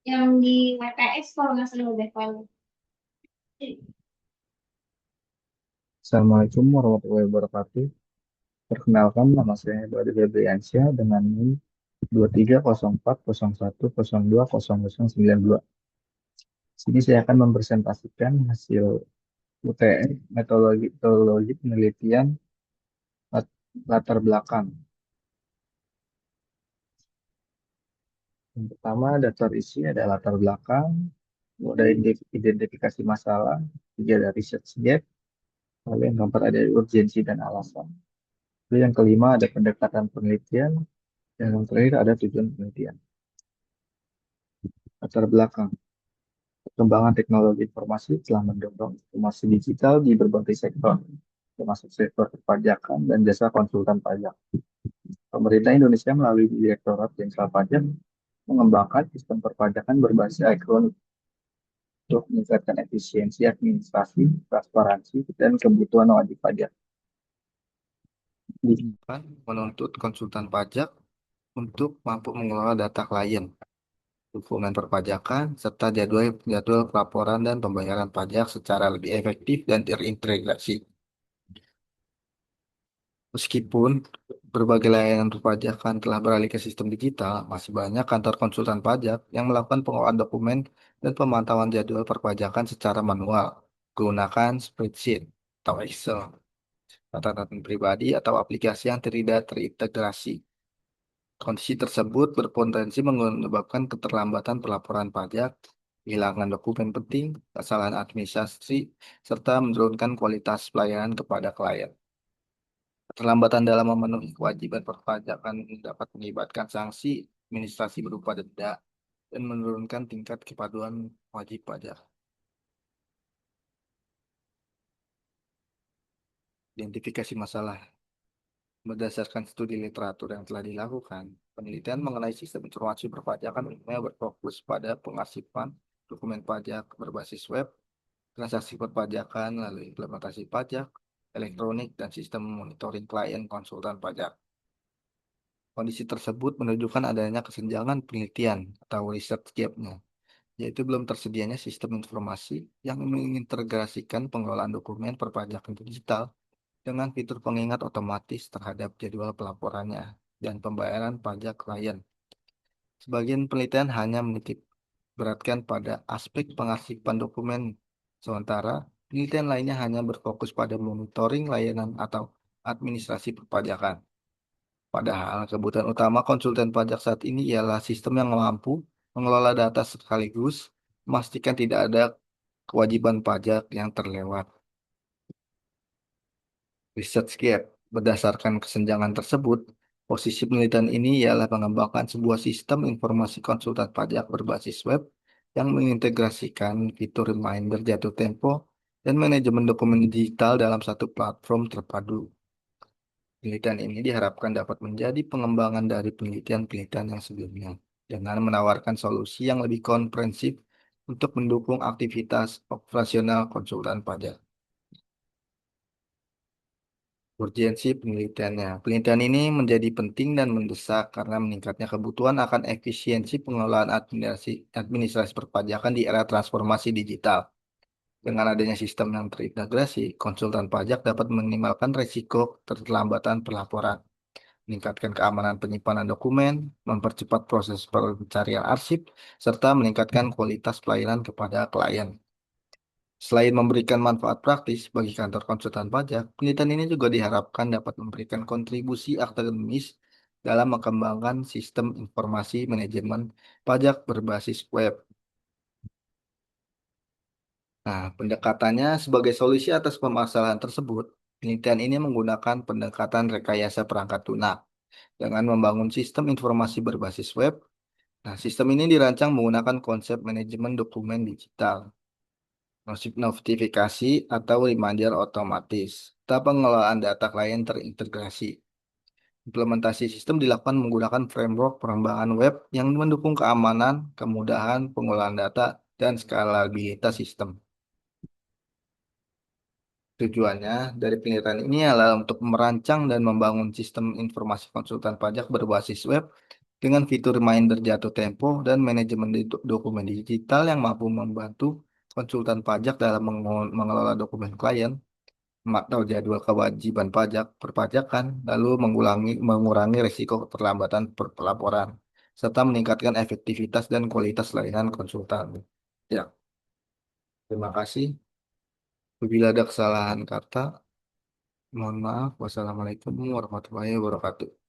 Yang di WPS kalau nggak salah deh kalau. Assalamualaikum warahmatullahi wabarakatuh. Perkenalkan, nama saya Badi Febriansyah dengan NIM 230401020092. Sini saya akan mempresentasikan hasil UTM metodologi penelitian lat- latar belakang. Yang pertama, daftar isi ada latar belakang, lalu ada identifikasi masalah, tiga ada research gap, lalu yang keempat ada urgensi dan alasan. Lalu yang kelima ada pendekatan penelitian, dan yang terakhir ada tujuan penelitian. Latar belakang. Perkembangan teknologi informasi telah mendorong informasi digital di berbagai sektor, termasuk sektor perpajakan dan jasa konsultan pajak. Pemerintah Indonesia melalui Direktorat Jenderal Pajak mengembangkan sistem perpajakan berbasis elektronik untuk meningkatkan efisiensi administrasi, transparansi, dan kebutuhan wajib pajak. Kan menuntut konsultan pajak untuk mampu mengelola data klien, dokumen perpajakan, serta jadwal pelaporan dan pembayaran pajak secara lebih efektif dan terintegrasi. Meskipun berbagai layanan perpajakan telah beralih ke sistem digital, masih banyak kantor konsultan pajak yang melakukan pengolahan dokumen dan pemantauan jadwal perpajakan secara manual, menggunakan spreadsheet atau Excel, catatan pribadi atau aplikasi yang tidak terintegrasi. Kondisi tersebut berpotensi menyebabkan keterlambatan pelaporan pajak, kehilangan dokumen penting, kesalahan administrasi, serta menurunkan kualitas pelayanan kepada klien. Keterlambatan dalam memenuhi kewajiban perpajakan dapat mengakibatkan sanksi administrasi berupa denda dan menurunkan tingkat kepatuhan wajib pajak. Identifikasi masalah. Berdasarkan studi literatur yang telah dilakukan, penelitian mengenai sistem informasi perpajakan umumnya berfokus pada pengarsipan dokumen pajak berbasis web, transaksi perpajakan, lalu implementasi pajak, elektronik, dan sistem monitoring klien konsultan pajak. Kondisi tersebut menunjukkan adanya kesenjangan penelitian atau research gap-nya, yaitu belum tersedianya sistem informasi yang mengintegrasikan pengelolaan dokumen perpajakan digital dengan fitur pengingat otomatis terhadap jadwal pelaporannya dan pembayaran pajak klien. Sebagian penelitian hanya menitik beratkan pada aspek pengarsipan dokumen, sementara penelitian lainnya hanya berfokus pada monitoring layanan atau administrasi perpajakan. Padahal kebutuhan utama konsultan pajak saat ini ialah sistem yang mampu mengelola data sekaligus memastikan tidak ada kewajiban pajak yang terlewat. Research Gap. Berdasarkan kesenjangan tersebut, posisi penelitian ini ialah mengembangkan sebuah sistem informasi konsultan pajak berbasis web yang mengintegrasikan fitur reminder jatuh tempo dan manajemen dokumen digital dalam satu platform terpadu. Penelitian ini diharapkan dapat menjadi pengembangan dari penelitian-penelitian yang sebelumnya, dengan menawarkan solusi yang lebih komprehensif untuk mendukung aktivitas operasional konsultan pajak. Urgensi penelitiannya. Penelitian ini menjadi penting dan mendesak karena meningkatnya kebutuhan akan efisiensi pengelolaan administrasi perpajakan di era transformasi digital. Dengan adanya sistem yang terintegrasi, konsultan pajak dapat meminimalkan risiko keterlambatan pelaporan, meningkatkan keamanan penyimpanan dokumen, mempercepat proses pencarian arsip, serta meningkatkan kualitas pelayanan kepada klien. Selain memberikan manfaat praktis bagi kantor konsultan pajak, penelitian ini juga diharapkan dapat memberikan kontribusi akademis dalam mengembangkan sistem informasi manajemen pajak berbasis web. Nah, pendekatannya sebagai solusi atas permasalahan tersebut, penelitian ini menggunakan pendekatan rekayasa perangkat lunak dengan membangun sistem informasi berbasis web. Nah, sistem ini dirancang menggunakan konsep manajemen dokumen digital, notifikasi atau reminder otomatis, serta pengelolaan data klien terintegrasi. Implementasi sistem dilakukan menggunakan framework pengembangan web yang mendukung keamanan, kemudahan pengolahan data, dan skalabilitas sistem. Tujuannya dari penelitian ini adalah untuk merancang dan membangun sistem informasi konsultan pajak berbasis web dengan fitur reminder jatuh tempo dan manajemen dokumen digital yang mampu membantu konsultan pajak dalam mengelola dokumen klien, memantau jadwal kewajiban pajak perpajakan, lalu mengurangi risiko keterlambatan pelaporan, serta meningkatkan efektivitas dan kualitas layanan konsultan. Ya, terima kasih. Bila ada kesalahan kata, mohon maaf. Wassalamualaikum warahmatullahi wabarakatuh.